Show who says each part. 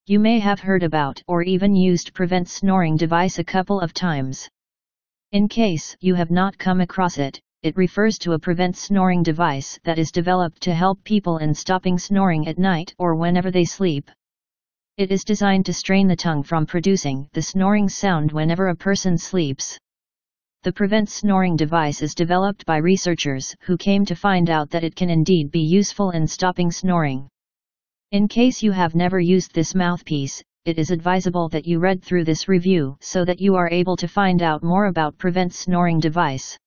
Speaker 1: You may have heard about or even used Prevent Snoring device a couple of times. In case you have not come across it, it refers to a Prevent Snoring device that is developed to help people in stopping snoring at night or whenever they sleep. It is designed to strain the tongue from producing the snoring sound whenever a person sleeps. The Prevent Snoring device is developed by researchers who came to find out that it can indeed be useful in stopping snoring. In case you have never used this mouthpiece, it is advisable that you read through this review so that you are able to find out more about Prevent Snoring device.